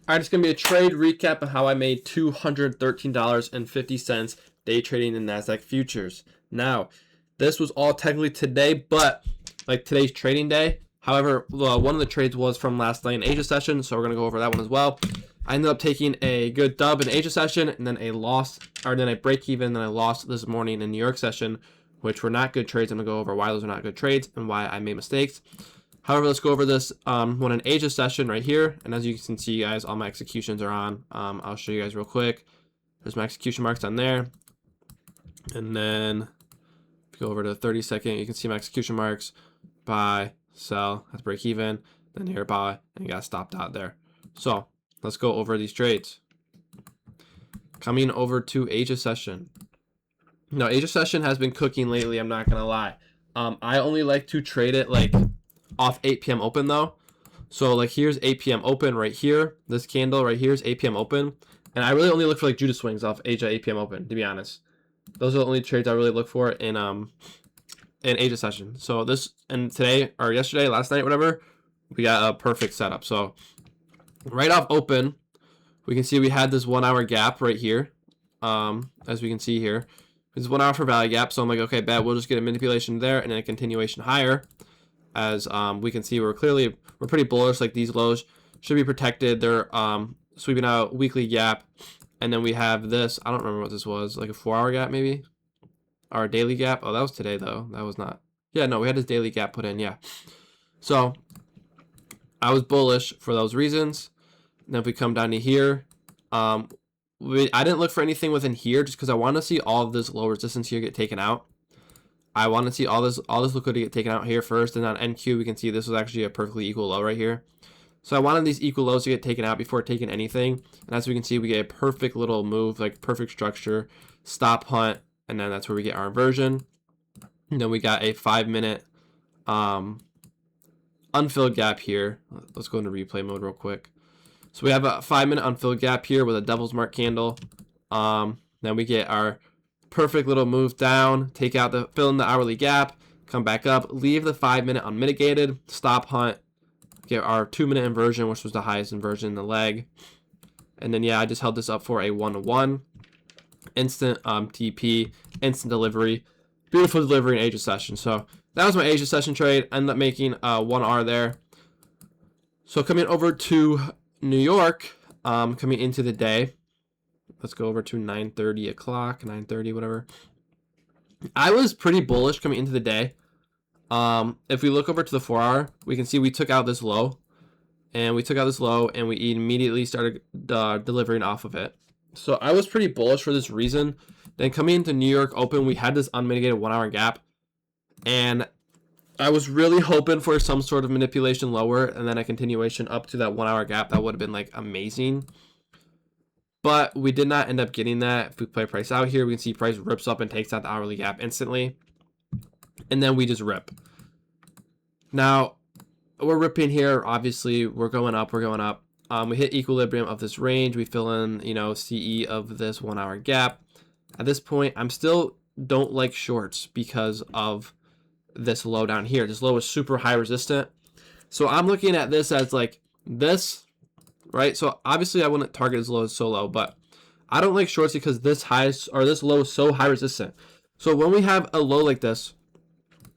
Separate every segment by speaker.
Speaker 1: All right, it's going to be a trade recap of how I made $213.50 day trading in NASDAQ futures. Now, this was all technically today, but like today's trading day. However, one of the trades was from last night in Asia session, so we're going to go over that one as well. I ended up taking a good dub in Asia session, and then a loss, or then a break even, then I lost this morning in New York session, which were not good trades. I'm going to go over why those are not good trades and why I made mistakes. However, let's go over this one in Asia session right here. And as you can see, guys, all my executions are on. I'll show you guys real quick. There's my execution marks on there. And then go over to the 30-second. You can see my execution marks. Buy, sell, that's break even. Then here, buy, and you got stopped out there. So let's go over these trades. Coming over to Asia session. Now, Asia session has been cooking lately. I'm not going to lie. I only like to trade it like off 8 p.m. open though. So like here's 8 p.m. open right here. This candle right here is 8 p.m. open. And I really only look for like Judas swings off Asia 8 p.m. open, to be honest. Those are the only trades I really look for in Asia session. So this, and today or yesterday, last night, whatever, we got a perfect setup. So right off open, we can see we had this 1 hour gap right here. As we can see here, this is 1 hour for value gap. So I'm like, okay, bet we'll just get a manipulation there and then a continuation higher. As we can see, we're pretty bullish. Like these lows should be protected. They're sweeping out weekly gap, and then we have this. I don't remember what this was, like a 4 hour gap maybe, or a daily gap. Oh, that was today though. That was not. Yeah, no, we had this daily gap put in. Yeah, so I was bullish for those reasons. And then if we come down to here, I didn't look for anything within here just because I want to see all of this low resistance here get taken out. I want to see all this liquidity get taken out here first, and on NQ we can see this was actually a perfectly equal low right here. So I wanted these equal lows to get taken out before taking anything, and as we can see, we get a perfect little move, like perfect structure, stop hunt, and then that's where we get our inversion. And then we got a 5-minute unfilled gap here. Let's go into replay mode real quick. So we have a 5-minute unfilled gap here with a devil's mark candle. Then we get our perfect little move down, fill in the hourly gap, come back up, leave the 5-minute unmitigated, stop hunt, get our 2-minute inversion, which was the highest inversion in the leg. And then yeah, I just held this up for a 1-to-1 instant TP, instant delivery, beautiful delivery in Asia session. So that was my Asia session trade. I ended up making 1R there. So coming over to New York, coming into the day, let's go over to 9:30 o'clock, 9:30, whatever. I was pretty bullish coming into the day. If we look over to the 4 hour, we can see we took out this low, and we immediately started delivering off of it. So I was pretty bullish for this reason. Then coming into New York open, we had this unmitigated 1 hour gap, and I was really hoping for some sort of manipulation lower and then a continuation up to that 1 hour gap. That would have been like amazing. But we did not end up getting that. If we play price out here, we can see price rips up and takes out the hourly gap instantly. And then we just rip. Now, we're ripping here. Obviously, we're going up. We hit equilibrium of this range. We fill in, CE of this 1 hour gap. At this point, I'm still don't like shorts because of this low down here. This low is super high resistant. So I'm looking at this as like this. Right, so obviously I wouldn't target as low as so low, but I don't like shorts because this low is so high resistant. So when we have a low like this,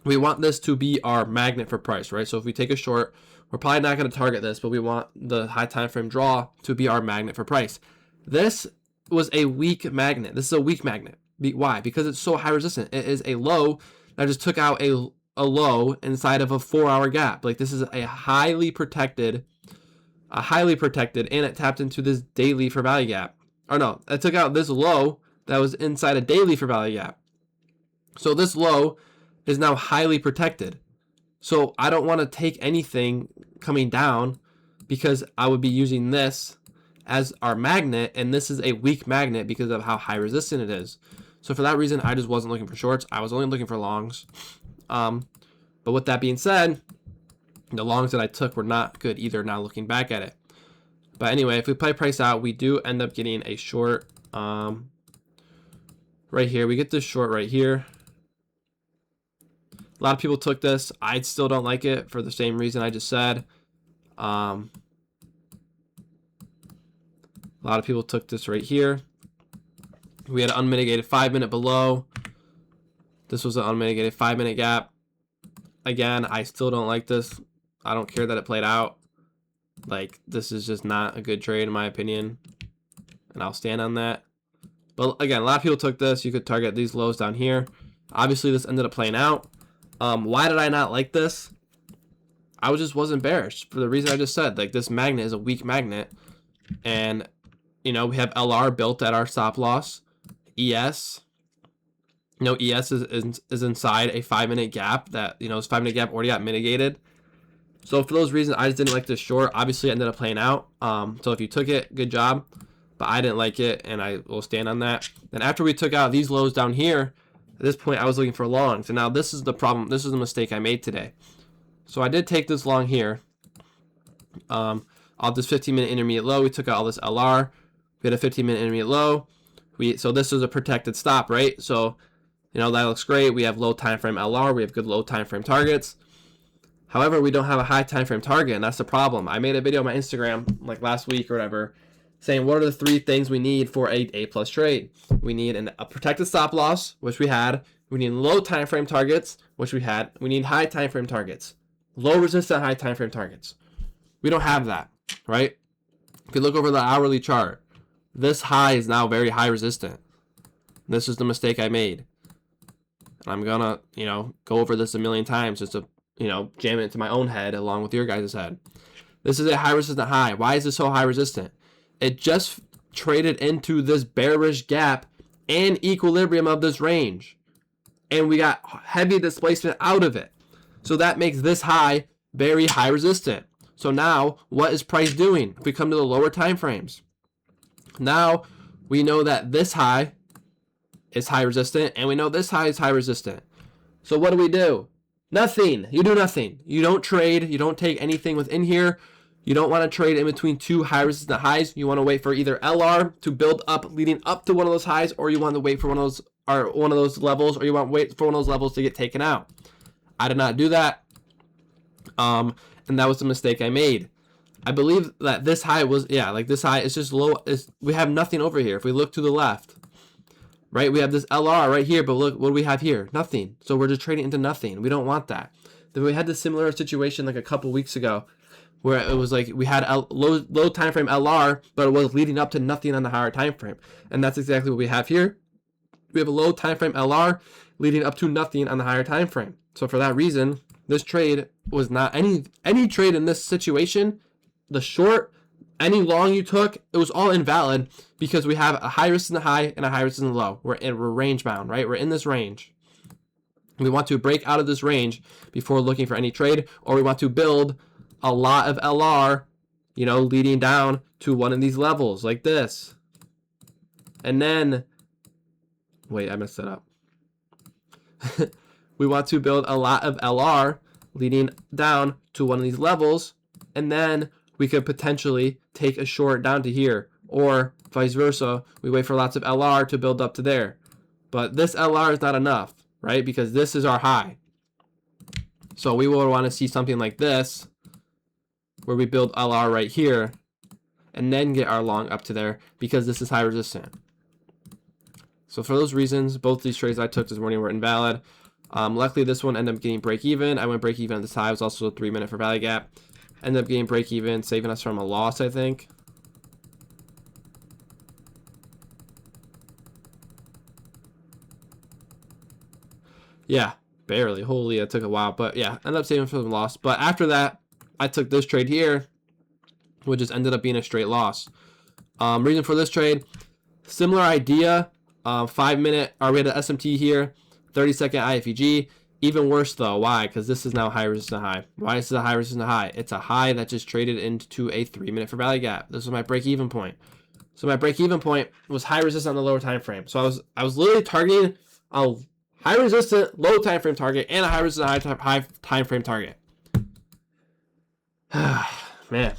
Speaker 1: we want this to be our magnet for price, right? So if we take a short, we're probably not going to target this, but we want the high time frame draw to be our magnet for price. This was a weak magnet. This is a weak magnet. Why? Because it's so high resistant. It is a low that just took out a low inside of a 4 hour gap. Like this is a highly protected, and it tapped into this daily for value gap. Or no, it took out this low that was inside a daily for value gap. So this low is now highly protected. So I don't want to take anything coming down because I would be using this as our magnet, and this is a weak magnet because of how high resistant it is. So for that reason, I just wasn't looking for shorts. I was only looking for longs. But with that being said, the longs that I took were not good either, now looking back at it. But anyway, if we play price out, we do end up getting a short right here. We get this short right here. A lot of people took this. I still don't like it for the same reason I just said. A lot of people took this right here. We had an unmitigated 5-minute below. This was an unmitigated 5-minute gap. Again, I still don't like this. I don't care that it played out. Like, this is just not a good trade in my opinion. And I'll stand on that. But again, a lot of people took this. You could target these lows down here. Obviously, this ended up playing out. Why did I not like this? I just wasn't bearish for the reason I just said. Like, this magnet is a weak magnet. And, you know, we have LR built at our stop loss. ES. You know, ES is inside a 5-minute gap that, you know, this 5-minute gap already got mitigated. So for those reasons, I just didn't like this short. Obviously, it ended up playing out. So if you took it, good job. But I didn't like it, and I will stand on that. Then after we took out these lows down here, at this point, I was looking for longs. And now this is the problem. This is the mistake I made today. So I did take this long here. Off this 15-minute intermediate low, we took out all this LR. We had a 15-minute intermediate low. So this is a protected stop, right? So, you know, that looks great. We have low time frame LR. We have good low time frame targets. However, we don't have a high time frame target, and that's the problem. I made a video on my Instagram like last week or whatever saying what are the 3 things we need for a A+ trade. We need a protected stop loss, which we had. We need low time frame targets, which we had. We need high time frame targets. Low resistant, high time frame targets. We don't have that, right? If you look over the hourly chart, this high is now very high resistant. This is the mistake I made. And I'm gonna, you know, go over this a million times just to, you know, jam it into my own head along with your guys' head. This is a high resistant high. Why is this so high resistant? It just traded into this bearish gap and equilibrium of this range. And we got heavy displacement out of it. So that makes this high very high resistant. So now what is price doing? If we come to the lower time frames, now we know that this high is high resistant and we know this high is high resistant. So what do? Nothing. You do nothing. You don't trade. You don't take anything within here. You don't want to trade in between 2 high resistant highs. You want to wait for either LR to build up leading up to one of those highs, or you want to wait for one of those levels, or you want to wait for one of those levels to get taken out. I did not do that. And that was the mistake I made. I believe that this high was, yeah, like this high is just low. We have nothing over here. If we look to the left, right, we have this LR right here, but look, what do we have here? Nothing. So we're just trading into nothing. We don't want that. Then we had this similar situation like a couple weeks ago where it was like we had a low time frame LR, but it was leading up to nothing on the higher time frame. And that's exactly what we have here. We have a low time frame LR leading up to nothing on the higher time frame. So for that reason, this trade was not any trade in this situation. The short, any long you took, it was all invalid because we have a high risk in the high and a high risk in the low. We're range bound, right? We're in this range. We want to break out of this range before looking for any trade, or we want to build a lot of LR, you know, leading down to one of these levels like this. And then, wait, I messed that up. We want to build a lot of LR leading down to one of these levels, and then we could potentially take a short down to here, or vice versa. We wait for lots of LR to build up to there. But this LR is not enough, right? Because this is our high. So we will want to see something like this, where we build LR right here, and then get our long up to there, because this is high resistant. So for those reasons, both these trades I took this morning were invalid. Luckily, this one ended up getting break even. I went break even at this high. It was also a 3-minute for value gap. Ended up getting break even, saving us from a loss, I think. Yeah, barely. Holy, it took a while. But yeah, ended up saving from the loss. But after that, I took this trade here, which just ended up being a straight loss. Reason for this trade, similar idea. 5-minute, we had an SMT here, 30-second IFEG. Even worse though, why? Because this is now high resistant high. Why is it a high resistant high? It's a high that just traded into a 3-minute for value gap. This was my break-even point. So my break-even point was high resistant on the lower time frame. So I was literally targeting a high resistant low time frame target and a high resistant high time frame target. Man,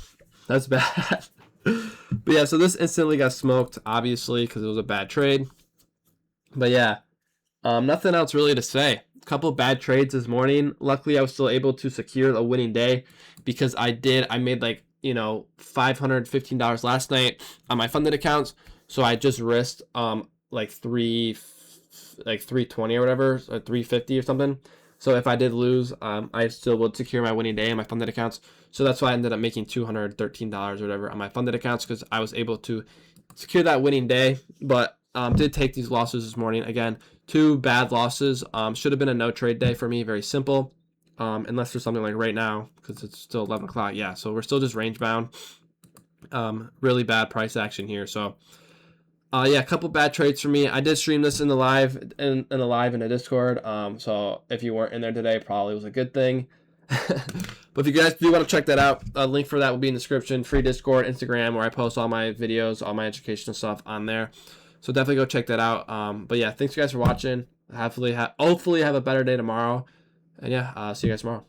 Speaker 1: that's bad. But yeah, so this instantly got smoked, obviously, because it was a bad trade. But yeah, nothing else really to say. A couple of bad trades this morning. Luckily, I was still able to secure a winning day because I made like, you know, $515 last night on my funded accounts. So I just risked like 320 or whatever, or 350 or something. So if I did lose, I still would secure my winning day on my funded accounts. So that's why I ended up making $213 or whatever on my funded accounts, because I was able to secure that winning day. But did take these losses this morning. Again, 2 bad losses. Should have been a no trade day for me. Very simple. Unless there's something like right now, because it's still 11 o'clock. Yeah, so we're still just range bound. Really bad price action here. So yeah, a couple bad trades for me. I did stream this in the live in the Discord. So if you weren't in there today, probably was a good thing. But if you guys do want to check that out, a link for that will be in the description. Free Discord, Instagram, where I post all my videos, all my educational stuff on there. So definitely go check that out. But yeah, thanks you guys for watching. Hopefully have a better day tomorrow. And yeah, see you guys tomorrow.